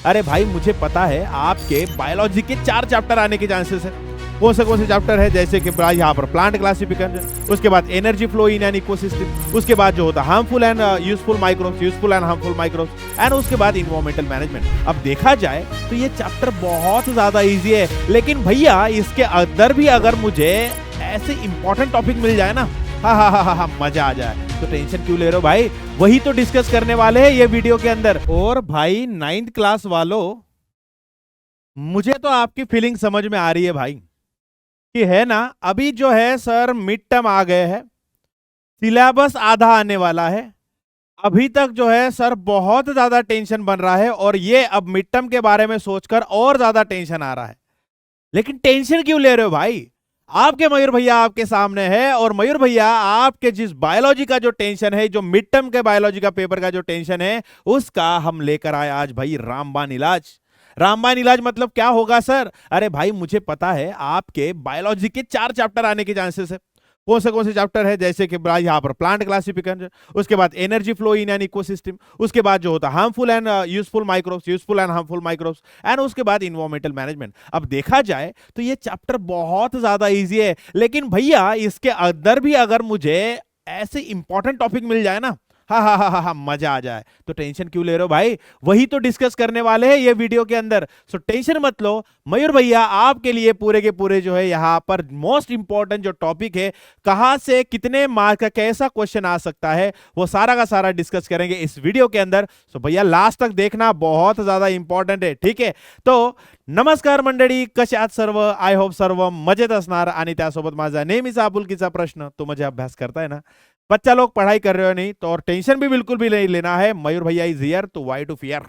अरे भाई मुझे पता है आपके बायोलॉजी के 4 चैप्टर आने के चांसेस है। कौन से चैप्टर है, जैसे कि यहाँ पर प्लांट क्लासिफिकेशन, उसके बाद energy flow in an ecosystem, उसके बाद जो होता है harmful and useful microbes, useful and harmful मैक्रोब्स, and उसके बाद इन्वायरमेंटल मैनेजमेंट। अब देखा जाए तो ये चैप्टर बहुत ज्यादा इजी है, लेकिन भैया इसके अंदर भी अगर मुझे ऐसे इंपॉर्टेंट टॉपिक मिल जाए ना, हा मजा आ जाए। तो टेंशन क्यों ले रहे हो भाई, वही तो डिस्कस करने वाले हैं ये वीडियो के अंदर। और भाई 9th क्लास वालों, मुझे तो आपकी फीलिंग समझ में आ रही है भाई कि है ना, अभी जो है सर मिड टर्म आ गए हैं, सिलेबस आधा आने वाला है। अभी तक जो है सर बहुत ज्यादा टेंशन बन रहा है, और ये अब मिड टर्म के बारे में सोचकर और ज्यादा टेंशन आ रहा है। लेकिन टेंशन क्यों ले रहे हो भाई, आपके मयूर भैया आपके सामने है, और मयूर भैया आपके जिस बायोलॉजी का जो टेंशन है, जो मिड टर्म के बायोलॉजी का पेपर का जो टेंशन है, उसका हम लेकर आए आज भाई रामबाण इलाज। रामबाण इलाज मतलब क्या होगा सर? अरे भाई मुझे पता है आपके बायोलॉजी के 4 चैप्टर आने के चांसेस है। कौन से चैप्टर है, जैसे कि यहाँ पर प्लांट क्लासिफिकेशन, उसके बाद energy flow in an ecosystem, उसके बाद जो होता है harmful and useful microbes, useful and harmful मैक्रोब्स, and उसके बाद इन्वायरमेंटल मैनेजमेंट। अब देखा जाए तो ये चैप्टर बहुत ज्यादा इजी है, लेकिन भैया इसके अंदर भी अगर मुझे ऐसे इंपॉर्टेंट टॉपिक मिल जाए ना, हा मजा आ जाए। तो टेंशन क्यों ले रहे हो भाई, वही तो डिस्कस करने वाले हैं ये वीडियो के अंदर। सो टेंशन मत लो, मयूर भैया आपके लिए पूरे के पूरे जो है यहाँ पर मोस्ट इंपॉर्टेंट जो टॉपिक है, कहां से कितने मार्क का कैसा क्वेश्चन आ सकता है, वो सारा का सारा डिस्कस करेंगे इस वीडियो के अंदर। सो भैया लास्ट तक देखना, बहुत ज्यादा इंपॉर्टंट है, ठीक है? तो नमस्कार मंडळी, कसे आहात सर्व? आय होप सर्व मजेत असणार, आणि त्यासोबत माझा नेहमीचा आपुलकीचा प्रश्न, तो मुझे अभ्यास करता है ना? बच्चा लोग पढ़ाई कर रहे हो नहीं तो, और टेंशन भी बिल्कुल भी नहीं लेना है, मयूर भैया इज हियर तो व्हाई टू फियर।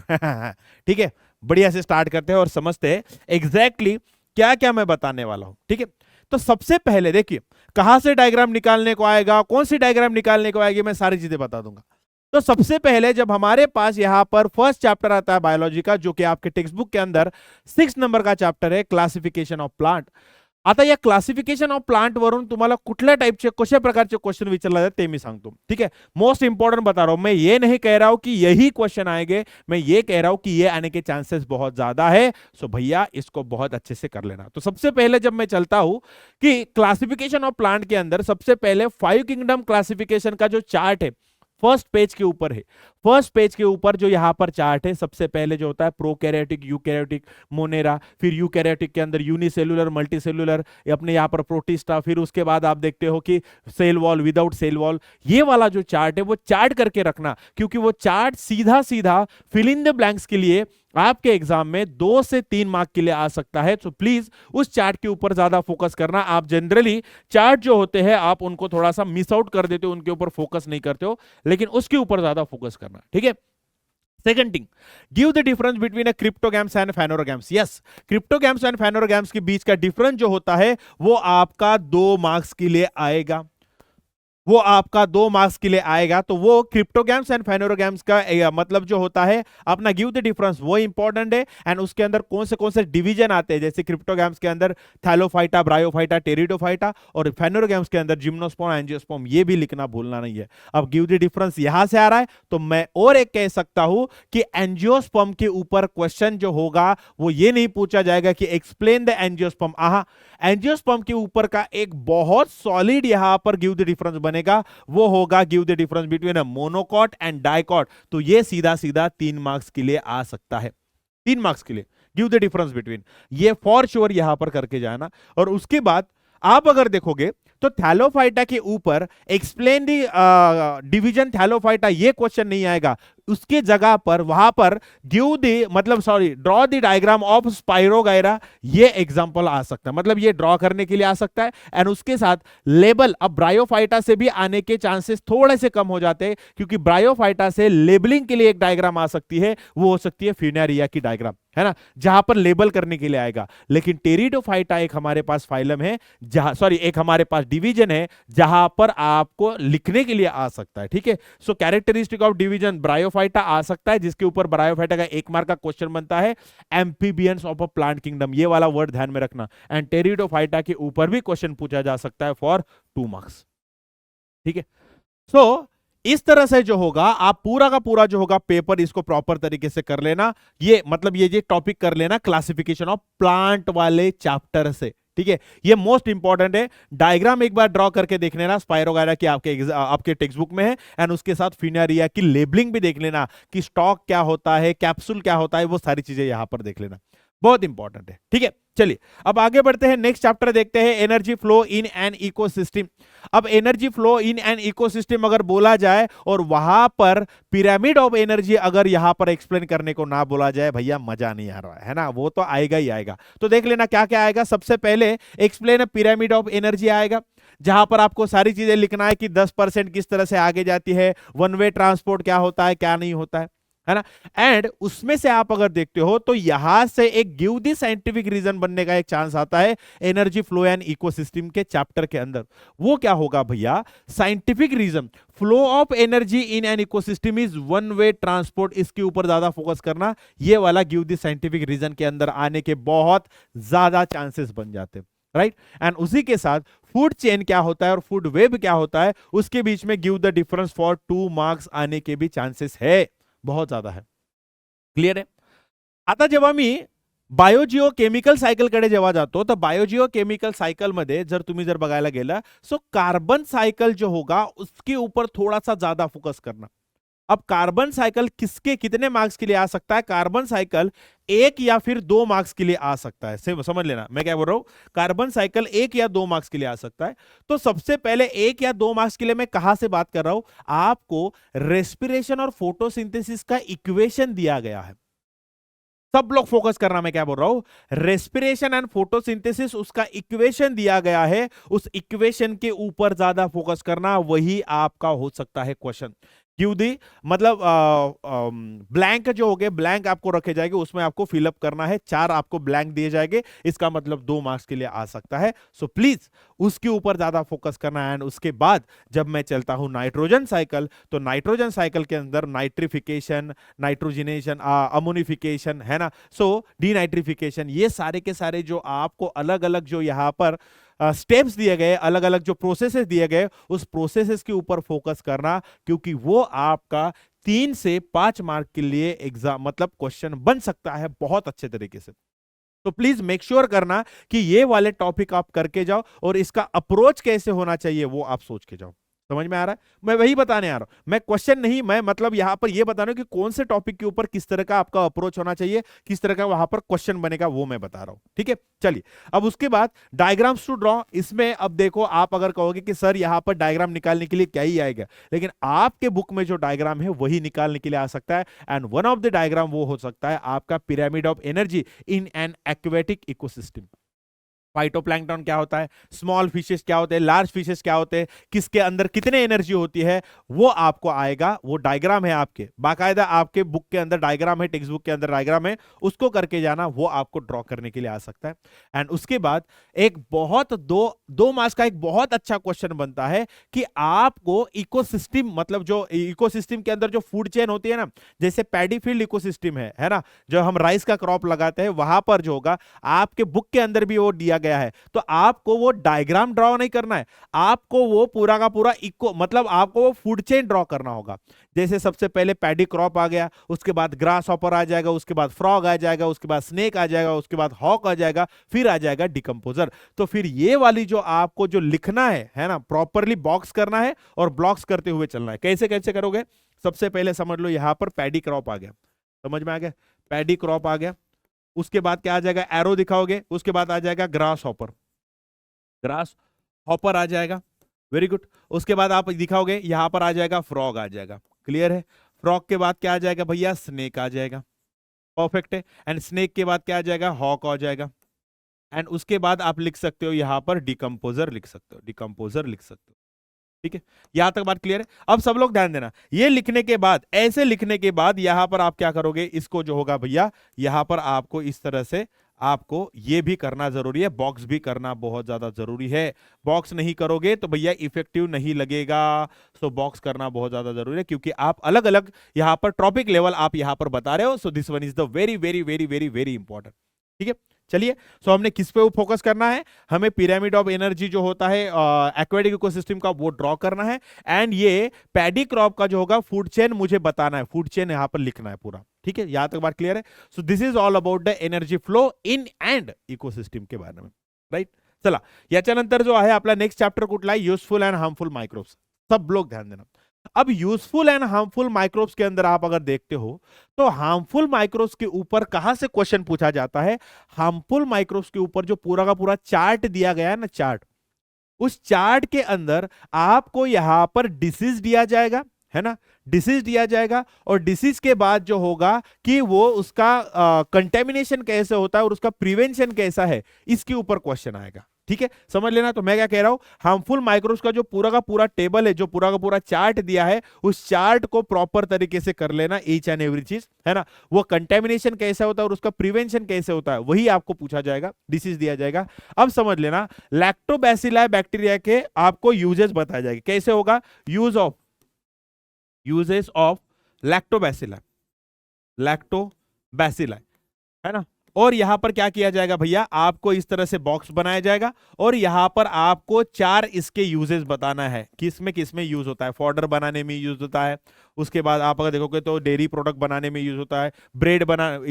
ठीक है, बढ़िया से स्टार्ट करते हैं और समझते हैं एग्जैक्टली क्या क्या मैं बताने वाला हूं, ठीक है? तो सबसे पहले देखिए, कहां से डायग्राम निकालने को आएगा, कौन सी डायग्राम निकालने को आएगी, मैं सारी चीजें बता दूंगा। तो सबसे पहले जब हमारे पास यहां पर फर्स्ट चैप्टर आता है बायोलॉजी का, जो कि आपके टेक्स्ट बुक के अंदर 6 नंबर का चैप्टर है, क्लासिफिकेशन ऑफ प्लांट। आता या क्लासिफिकेशन ऑफ प्लांट वरून तुम्हाला कुठल्या टाइपचे कशा प्रकारचे क्वेश्चन विचारले जाते ते मी सांगतो, ठीक है? मोस्ट इंपॉर्टेंट बता रहा हूं, मैं ये नहीं कह रहा हूं कि यही क्वेश्चन आएंगे, मैं ये कह रहा हूं कि ये आने के चांसेस बहुत ज्यादा है। सो भैया इसको बहुत अच्छे से कर लेना। तो सबसे पहले जब मैं चलता हूं कि क्लासिफिकेशन ऑफ प्लांट के अंदर, सबसे पहले 5 किंगडम क्लासिफिकेशन का जो चार्ट है फर्स्ट पेज के ऊपर है। फर्स्ट पेज के ऊपर जो यहां पर चार्ट है, सबसे पहले जो होता है प्रोकैरियोटिक, यूकैरियोटिक, मोनेरा, फिर यूकैरियोटिक के अंदर यूनिसेलुलर, मल्टीसेलुलर, अपने यहां पर प्रोटिस्टा, फिर उसके बाद आप देखते हो कि cell wall, without cell wall. ये वाला जो चार्ट है वो चार्ट करके रखना, क्योंकि वो चार्ट सीधा सीधा फिल इन द ब्लैंक्स के लिए आपके एग्जाम में 2 से 3 मार्क के लिए आ सकता है। तो प्लीज उस चार्ट के ऊपर ज्यादा फोकस करना। आप जनरली चार्ट जो होते हैं आप उनको थोड़ा सा मिस आउट कर देते हो, उनके ऊपर फोकस नहीं करते हो, लेकिन उसके ऊपर ज्यादा फोकस करना, ठीक है? Second thing, give the difference between a cryptogams and phanerogams. Yes, cryptogams and phanerogams के बीच का डिफरेंस जो होता है वो आपका 2 मार्क्स के लिए आएगा, वो आपका 2 मार्क्स के लिए आएगा। तो वो क्रिप्टोगैम्स एंड फेनोरोगैम्स का मतलब जो होता है अपना गिव द डिफरेंस, वो इंपॉर्टेंट है। एंड उसके अंदर कौन से डिवीजन आते हैं, जैसे क्रिप्टोगैम्स के अंदर थैलोफाइटा, ब्रायोफाइटा, टेरिडोफाइटा, और फेनोरोगैम्स के अंदर जिम्नोस्पर्म, एंजियोस्पर्म, ये भी लिखना भूलना नहीं है। अब गिव द डिफरेंस यहां से आ रहा है, तो मैं और एक कह सकता हूं कि एंजियोस्पर्म के ऊपर क्वेश्चन जो होगा वो ये नहीं पूछा जाएगा कि एक्सप्लेन द एंजियोस्पर्म। एंजियोस्पर्म के ऊपर का एक बहुत सॉलिड यहां पर गिव द डिफरेंस बनेगा, वो होगा give the difference between a monocot and dicot. तो ये सीधा सीधा 3 मार्क्स के लिए आ सकता है, 3 मार्क्स के लिए गिव द डिफरेंस बिटवीन, ये फॉर श्योर यहां पर करके जाना। और उसके बाद आप अगर देखोगे तो थैलोफाइटा के ऊपर एक्सप्लेन दी डिवीजन थैलोफाइटा, ये क्वेश्चन नहीं आएगा। उसके जगह पर वहां पर गिव दी मतलब sorry draw the diagram of spirogyra, ये एग्जांपल आ सकता है, मतलब ये ड्रॉ करने के लिए आ सकता है। एंड उसके साथ लेबल, अब ब्रायोफाइटा से भी आने के चांसेस थोड़े से कम हो जाते हैं, क्योंकि ब्रायोफाइटा से लेबलिंग के लिए एक डायग्राम आ सकती है, वो हो सकती है फ्यूनेरिया की डायग्राम, है ना, जहां पर लेबल करने के लिए आएगा। लेकिन टेरिडोफाइटा एक हमारे पास फाइलम है, जहां सॉरी एक हमारे पास डिवीजन है जहां पर आपको लिखने के लिए आ सकता है, ठीक है? सो कैरेक्टरिस्टिक ऑफ डिवीजन ब्रायोफाइटा आ सकता है, जिसके ऊपर ब्रायोफाइटा का 1 मार्क का क्वेश्चन बनता है। Amphibians of a plant kingdom, ये वाला वर्ड ध्यान में रखना। एंड टेरिडोफाइटा के ऊपर भी क्वेश्चन पूछा जा सकता है फॉर 2 मार्क्स, ठीक है? सो इस तरह से जो होगा आप पूरा का पूरा जो होगा पेपर इसको प्रॉपर तरीके से कर लेना। ये मतलब ये टॉपिक कर लेना क्लासिफिकेशन ऑफ प्लांट वाले चैप्टर से, ठीक है। ये मोस्ट इंपॉर्टेंट है। डायग्राम एक बार ड्रॉ करके देख लेना स्पाइरोगायरा की आपके टेक्स्ट बुक में है, एंड उसके साथ फिनारिया की लेबलिंग भी देख लेना कि स्टॉक क्या होता है, कैप्सूल क्या होता है, वो सारी चीजें यहां पर देख लेना, बहुत इंपॉर्टेंट है, ठीक है। चलिए अब आगे बढ़ते हैं, नेक्स्ट चैप्टर देखते हैं, energy flow in an ecosystem. अब energy flow in an ecosystem अगर बोला जाए और वहां पर पिरामिड ऑफ एनर्जी अगर यहां पर एक्सप्लेन करने को ना बोला जाए, भैया मजा नहीं आ रहा है ना, वो तो आएगा ही आएगा। तो देख लेना क्या क्या आएगा। सबसे पहले एक्सप्लेन पिरामिड ऑफ एनर्जी आएगा, जहां पर आपको सारी चीजें लिखना है कि 10% किस तरह से आगे जाती है, वन वे ट्रांसपोर्ट क्या होता है क्या नहीं होता है ना। एंड उसमें से आप अगर देखते हो तो यहां से एक गिव द साइंटिफिक रीजन बनने का एक चांस आता है एनर्जी फ्लो एंड इकोसिस्टम के चैप्टर के अंदर। वो क्या होगा भैया, scientific reason flow of energy in an ecosystem is one way transport, इसके ऊपर ज्यादा फोकस करना। ये वाला गिव द साइंटिफिक रीजन के अंदर आने के बहुत ज्यादा चांसेस बन जाते हैं, राइट। एंड उसी के साथ फूड चेन क्या होता है और फूड वेब क्या होता है, उसके बीच में give the difference for 2 marks आने के भी चांसेस है, बहुत ज्यादा है। क्लियर आहे? आता जेव्हा मी बायोजिओ केमिकल सायकलकडे जेव्हा जातो तर बायोजिओ केमिकल साइकिल मध्ये जर तुम्ही जर बघायला गेला सो कार्बन साइकिल जो होगा उसके ऊपर थोड़ा सा ज्यादा फोकस करना। अब कार्बन साइकिल किसके कितने मार्क्स के लिए आ सकता है, कार्बन साइकिल 1 या फिर 2 मार्क्स के लिए आ सकता है। समझ लेना मैं क्या बोल रहा हूं, कार्बन साइकिल 1 या 2 मार्क्स के लिए आ सकता है। तो सबसे पहले 1 या 2 मार्क्स के लिए मैं कहां से बात कर रहा हूं, आपको रेस्पिरेशन और फोटोसिंथेसिस का इक्वेशन दिया गया है। सब लोग फोकस करना, मैं क्या बोल रहा हूं, रेस्पिरेशन एंड फोटोसिंथेसिस उसका इक्वेशन दिया गया है, उस इक्वेशन के ऊपर ज्यादा फोकस करना, वही आपका हो सकता है क्वेश्चन। क्यों दी मतलब ब्लैंक जो हो गए, ब्लैंक आपको रखे जाएंगे, उसमें आपको फिलअप करना है, 4 आपको ब्लैंक दिए जाएंगे, इसका मतलब 2 मार्क्स के लिए आ सकता है। सो प्लीज उसके ऊपर ज्यादा फोकस करना है। एंड उसके बाद जब मैं चलता हूं नाइट्रोजन साइकिल, तो नाइट्रोजन साइकिल के अंदर नाइट्रिफिकेशन, नाइट्रोजिनेशन, अमोनिफिकेशन है ना, सो डीनाइट्रिफिकेशन, ये सारे के सारे जो आपको अलग अलग जो यहां पर स्टेप्स दिए गए, अलग अलग जो प्रोसेसेस दिए गए, उस प्रोसेसेस के ऊपर फोकस करना, क्योंकि वो आपका 3 से 5 मार्क के लिए एग्जाम मतलब क्वेश्चन बन सकता है बहुत अच्छे तरीके से। तो प्लीज मेक श्योर करना कि ये वाले टॉपिक आप करके जाओ और इसका अप्रोच कैसे होना चाहिए वो आप सोच के जाओ। समझ में आ रहा है? मैं वही बताने आ रहा हूं, मैं क्वेश्चन नहीं, मैं मतलब यहां पर ये बता रहा हूं कि कौन से टॉपिक के ऊपर किस तरह का आपका अप्रोच होना चाहिए, किस तरह का वहां पर क्वेश्चन बनेगा, वो मैं बता रहा हूं, ठीक है। चलिए अब उसके बाद डायग्राम्स टू ड्रॉ, इसमें अब देखो आप अगर कहोगे कि सर यहां पर डायग्राम निकालने के लिए क्या ही आएगा, लेकिन आपके बुक में जो डायग्राम है वही निकालने के लिए आ सकता है। And one of the diagram वो हो सकता है आपका pyramid of energy in N aquatic ecosystem. Phytoplankton क्या होता है, स्मॉल फिशेस क्या होते हैं, लार्ज फिशेस क्या होते हैं, किसके अंदर कितने एनर्जी होती है, वो आपको आएगा। वो डायग्राम है आपके, बाकायदा आपके बुक के अंदर डायग्राम है, टेक्स्ट बुक के अंदर डायग्राम है, उसको करके जाना, वो आपको ड्रॉ करने के लिए आ सकता है। एंड उसके बाद एक बहुत दो मार्क्स का एक बहुत अच्छा क्वेश्चन बनता है कि आपको इकोसिस्टम मतलब जो इकोसिस्टम के अंदर जो फूड चेन होती है ना, जैसे पैडी फील्ड इकोसिस्टम है ना, जो हम राइस का क्रॉप लगाते हैं, वहां पर जो होगा आपके बुक के अंदर भी वो दिया गया है। तो आपको वो डायग्राम ड्रॉ नहीं करना है, आपको वो पूरा का पूरा इको मतलब आपको वो फूड चेन ड्रॉ करना होगा। जैसे सबसे पहले पैडी क्रॉप आ गया, उसके बाद ग्रास हॉपर आ जाएगा, उसके बाद फ्रॉग आ जाएगा, उसके बाद स्नेक आ जाएगा, उसके बाद हॉक आ जाएगा, फिर आ जाएगा डिकम्पोजर। तो फिर ये वाली जो आपको जो लिखना है ना, प्रॉपरली बॉक्स करना है और ब्लॉक्स करते हुए चलना है। कैसे कैसे करोगे, सबसे पहले समझ लो यहां पर पैडी क्रॉप आ गया, समझ में आ गया, पैडी क्रॉप आ गया, उसके बाद क्या आ जाएगा, एरो दिखाओगे, उसके बाद आ जाएगा ग्रास हॉपर, ग्रास हॉपर आ जाएगा, वेरी गुड। उसके बाद आप दिखाओगे यहां पर आ जाएगा फ्रॉग आ जाएगा, क्लियर है। फ्रॉग के बाद क्या आ जाएगा भैया, स्नेक आ जाएगा, परफेक्ट है। एंड स्नेक के बाद क्या आ जाएगा, हॉक आ जाएगा। एंड उसके बाद आप लिख सकते हो यहां पर डिकम्पोजर लिख सकते हो, डिकम्पोजर लिख सकते हो, ठीक है। यहां तक बात क्लियर है। अब सब लोग ध्यान देना, ये लिखने के बाद, ऐसे लिखने के बाद यहां पर आप क्या करोगे, इसको जो होगा भैया यहां पर आपको इस तरह से आपको ये भी करना जरूरी है, बॉक्स भी करना बहुत ज्यादा जरूरी है। बॉक्स नहीं करोगे तो भैया इफेक्टिव नहीं लगेगा। सो बॉक्स करना बहुत ज्यादा जरूरी है, क्योंकि आप अलग अलग यहां पर टॉपिक लेवल आप यहां पर बता रहे हो। So this one is the very very very very very important, ठीक है। चलिए, सो हमने किस पे फोकस करना है, हमें पिरामिड ऑफ एनर्जी जो होता है एक्वेटिक इकोसिस्टम का वो ड्रॉ करना है, एंड ये पैडी क्रॉप का जो होगा फूड चेन मुझे बताना है, फूड चेन यहां पर लिखना है पूरा। ठीक है, यहां तक बात क्लियर है। So this is all about the energy flow in and ecosystem के बारे में, राइट। चला, याच्यानंतर जो आहे आपला नेक्स्ट चॅप्टर कुठला आहे, युजफुल एंड हार्मफुल माइक्रोब्स। सब लोग ध्यान देना। अब यूजफुल एंड हार्मफुल माइक्रोब्स के अंदर आप अगर देखते हो तो हार्मफुल माइक्रोब्स के ऊपर कहां से क्वेश्चन पूछा जाता है, हार्मफुल माइक्रोब्स के ऊपर जो पूरा का पूरा चार्ट दिया गया है ना, चार्ट, उस चार्ट के अंदर आपको यहां पर डिसीज दिया जाएगा, है ना, डिसीज दिया जाएगा, और डिसीज के बाद जो होगा कि वो उसका कंटेमिनेशन कैसे होता है और उसका प्रिवेंशन कैसा है, इसके ऊपर क्वेश्चन आएगा। ठीक है, समझ लेना। तो मैं क्या कह रहा हूं, हार्मफुल माइक्रोब्स का जो पूरा का पूरा टेबल है, जो पूरा का पूरा चार्ट दिया है, उस चार्ट को प्रॉपर तरीके से कर लेना, ईच एंड एवरी चीज, है ना। वो कंटेमिनेशन कैसे होता है और उसका प्रिवेंशन कैसे होता है, वही आपको पूछा जाएगा, डिसीज दिया जाएगा। अब समझ लेना, लैक्टोबैसिलाई बैक्टीरिया के आपको यूजेस बताया जाएगा, कैसे होगा, यूजेस ऑफ लैक्टोबैसिलाई, है ना। और यहां पर क्या किया जाएगा भैया, आपको इस तरह से बॉक्स बनाया जाएगा और यहां पर आपको 4 इसके यूजेस बताना है, किसमें यूज होता है। फॉडर बनाने में यूज होता है, उसके बाद आप अगर देखोगे तो डेयरी प्रोडक्ट बनाने में यूज होता है,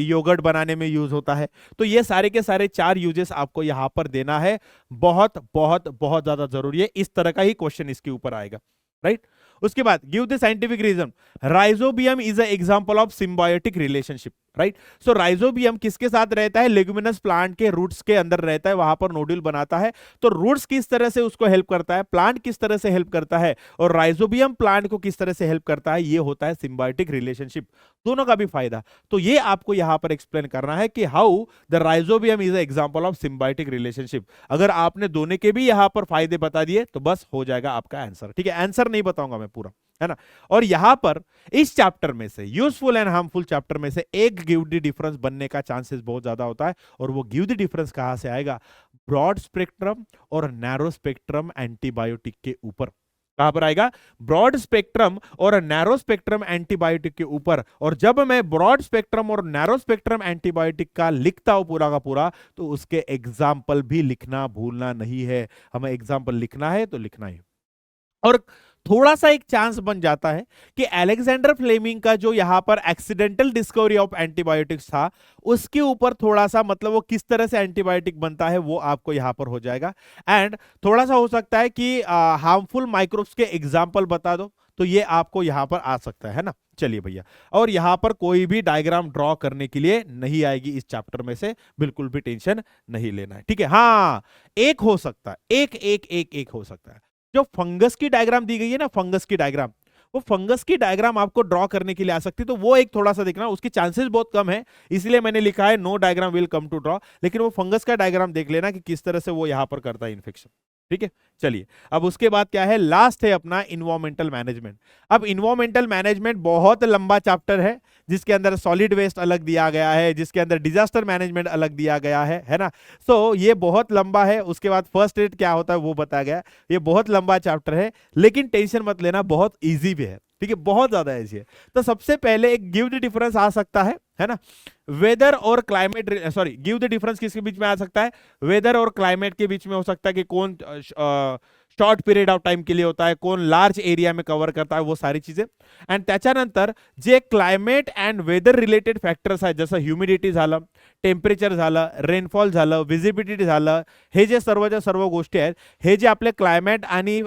योगर्ट बनाने में यूज होता है। तो ये सारे के सारे 4 यूजेस आपको यहां पर देना है, बहुत बहुत बहुत ज्यादा जरूरी है। इस तरह का ही क्वेश्चन इसके ऊपर आएगा, राइट। उसके बाद give the scientific reason, rhizobium is a example of symbiotic relationship, right. So rhizobium किसके साथ रहता है, लेग्यूमिनस प्लांट के रूट्स के अंदर रहता है, वहां पर नोड्यूल बनाता है। तो रूट्स किस तरह से उसको हेल्प करता है, प्लांट किस तरह से हेल्प करता है, और राइजोबियम प्लांट को किस तरह से हेल्प करता है, ये होता है सिम्बायोटिक रिलेशनशिप, दोनों का भी फायदा। तो ये आपको यहां पर एक्सप्लेन करना है कि how the rhizobium is a example of symbiotic relationship. अगर आपने दोनों के भी यहां पर फायदे बता दिए तो बस हो जाएगा आपका आंसर। ठीक है, आंसर नहीं बताऊंगा मैं पूरा, है ना। और यहां पर इस चैप्टर में से, यूजफुल एंड हार्मफुल चैप्टर में से, एक गिव द डिफरेंस बनने का चांसेस बहुत ज्यादा होता है। और वो गिव द डिफरेंस कहां से आएगा, ब्रॉड स्पेक्ट्रम और नैरो स्पेक्ट्रम एंटीबायोटिक के ऊपर। कहां पर आएगा, ब्रॉड स्पेक्ट्रम और नैरो स्पेक्ट्रम एंटीबायोटिक के ऊपर। और जब मैं ब्रॉड स्पेक्ट्रम और नैरो स्पेक्ट्रम एंटीबायोटिक का लिखता हूं पूरा का पूरा, तो उसके एग्जाम्पल भी लिखना भूलना नहीं है। हमें एग्जाम्पल लिखना है तो लिखना ही। और थोड़ा सा एक चांस बन जाता है कि अलेक्जेंडर फ्लेमिंग का जो यहां पर एक्सीडेंटल डिस्कवरी ऑफ एंटीबायोटिक्स था, उसके ऊपर थोड़ा सा, मतलब वो किस तरह से एंटीबायोटिक बनता है वो आपको यहां पर हो जाएगा। एंड थोड़ा सा हो सकता है कि हार्मफुल माइक्रोब्स के एग्जाम्पल बता दो, तो ये आपको यहां पर आ सकता है ना। चलिए भैया, और यहां पर कोई भी डायग्राम ड्रॉ करने के लिए नहीं आएगी इस चैप्टर में से, बिल्कुल भी टेंशन नहीं लेना है। ठीक है, हाँ, एक हो सकता है, एक हो सकता है, जो फंगस की डायग्राम दी गई है ना, फंगस की डायग्राम, वो फंगस की डायग्राम आपको ड्रॉ करने के लिए आ सकती है, तो वो एक थोड़ा सा देखना, उसके चांसेस बहुत कम है, इसलिए मैंने लिखा है no diagram will come to draw. लेकिन वो फंगस का डायग्राम देख लेना कि किस तरह से वो यहां पर करता है इन्फेक्शन। ठीक है, चलिए, अब उसके बाद क्या है, लास्ट है अपना इन्वायरमेंटल मैनेजमेंट। अब इन्वायरमेंटल मैनेजमेंट बहुत लंबा चैप्टर है, जिसके अंदर सॉलिड वेस्ट अलग दिया गया है, जिसके अंदर डिजास्टर मैनेजमेंट अलग दिया गया है ना। सो ये बहुत लंबा है। उसके बाद फर्स्ट एड क्या होता है वो बताया गया। ये बहुत लंबा चैप्टर है, लेकिन टेंशन मत लेना, बहुत ईजी भी है। ठीक है, बहुत ज्यादा ईजी है। तो सबसे पहले एक गिव द डिफरेंस आ सकता है ना, वेदर और climate, sorry, give the difference किसके बीच में आ सकता है, वेदर और क्लाइमेट के बीच में हो सकता है कि कौन शॉर्ट पीरियड ऑफ टाइम के लिए होता है, कौन लार्ज एरिया में कव्हर करता है, वो सारी चीजें। आणि त्याच्यानंतर जे climate and weather related factors आहेत, जसं ह्युमिडिटी झालं, टेम्परेचर झालं, रेनफॉल झालं, विजिबिलिटी झालं, हे जे सर्वच्या सर्व गोष्टी आहेत, हे जे आपले क्लायमेट आणि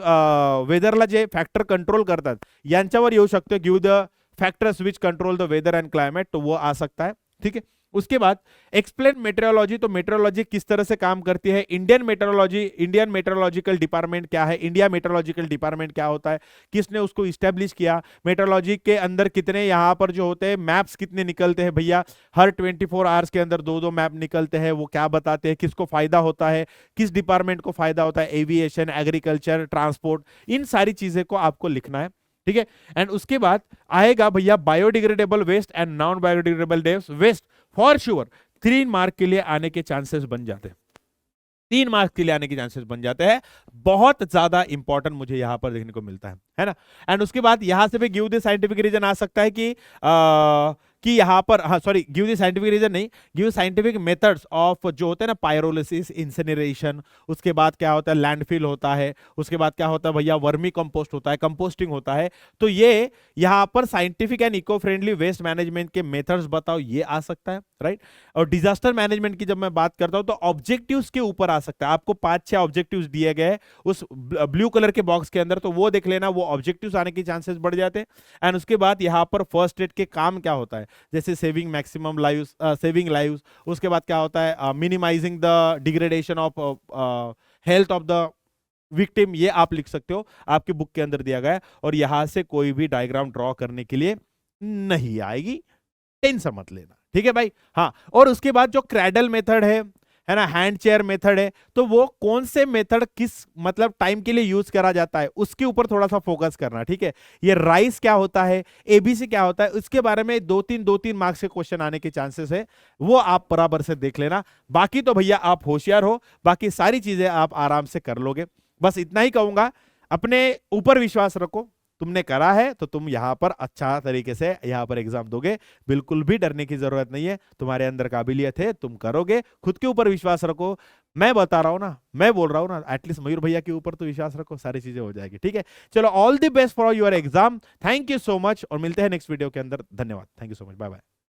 वेदरला जे फॅक्टर कंट्रोल करतात, यांच्यावर येऊ शकतो give the factors which control the weather and climate, तो वो आ सकता है। ठीक है, उसके बाद एक्सप्लेन मेट्रोलॉजी, तो मेट्रोलॉजी किस तरह से काम करती है, इंडियन मेट्रोलॉजिकल डिपार्टमेंट क्या है, इंडिया मेट्रोलॉजिकल डिपार्टमेंट क्या होता है, किसने उसको इस्टेब्लिश किया, मेट्रोलॉजी के अंदर कितने यहाँ पर जो होते हैं मैप्स कितने निकलते हैं भैया, हर 24 आवर्स के अंदर 2-2 मैप निकलते हैं, वो क्या बताते हैं, किसको फायदा होता है, किस डिपार्टमेंट को फायदा होता है, एविएशन, एग्रीकल्चर, ट्रांसपोर्ट, इन सारी चीजें को आपको लिखना है। ठीक है, एंड उसके बाद आएगा भैया biodegradable waste and non biodegradable waste, for sure 3 mark के लिए आने के चांसेस बन जाते हैं, 3 मार्क्स के लिए आने के चांसेस बन जाते हैं, बहुत ज्यादा इंपॉर्टेंट मुझे यहां पर देखने को मिलता है ना। एंड उसके बाद यहां से भी गिव द साइंटिफिक रीजन आ सकता है कि कि यहाँ पर, हाँ sorry, give the scientific reason नहीं, गिव साइंटिफिक मेथड्स ऑफ जो होते हैं ना, पायरोलिसिस, इंसिनरेशन, उसके बाद क्या होता है लैंडफिल होता है, उसके बाद क्या होता है भैया वर्मी कंपोस्ट होता है, कंपोस्टिंग होता है। तो ये यहाँ पर scientific and eco friendly waste management के मेथड्स बताओ, ये आ सकता है, राइट। और डिजास्टर मैनेजमेंट की जब मैं बात करता हूं तो ऑब्जेक्टिव्स के ऊपर आ सकता है। आपको 5-6 ऑब्जेक्टिव्स दिए गए उस ब्लू कलर के बॉक्स के अंदर, तो वो देख लेना, वो ऑब्जेक्टिव्स आने के चांसेस बढ़ जाते हैं। एंड उसके बाद यहाँ पर फर्स्ट एड के काम क्या होता है, जैसे saving maximum lives, saving lives, उसके बाद क्या होता है minimising the degradation of health of the victim, ये आप लिख सकते हो, आपकी बुक के अंदर दिया गया है। और यहां से कोई भी डायग्राम ड्रॉ करने के लिए नहीं आएगी, टेंशन मत लेना, ठीक है भाई। हाँ, और उसके बाद जो क्रैडल मेथड है ना, हैंड चेयर मेथड है, तो वो कौन से मेथड किस मतलब टाइम के लिए यूज करा जाता है, उसके ऊपर थोड़ा सा फोकस करना, ठीक है। ये राइस क्या होता है, एबीसी क्या होता है, उसके बारे में 2-3 मार्क्स के क्वेश्चन आने के चांसेस है, वो आप बराबर से देख लेना। बाकी तो भैया आप होशियार हो, बाकी सारी चीजें आप आराम से कर लोगे। बस इतना ही कहूंगा, अपने ऊपर विश्वास रखो, तुमने करा है तो तुम यहां पर अच्छा तरीके से यहां पर एग्जाम दोगे, बिल्कुल भी डरने की जरूरत नहीं है, तुम्हारे अंदर काबिलियत है, तुम करोगे, खुद के ऊपर विश्वास रखो। मैं बता रहा हूं ना, मैं बोल रहा हूं ना, एटलीस्ट मयूर भैया के ऊपर तो विश्वास रखो, सारी चीजें हो जाएगी, ठीक है। चलो, all the best for your exam, thank you so much, और मिलते हैं नेक्स्ट वीडियो के अंदर। धन्यवाद, thank you so much, bye bye.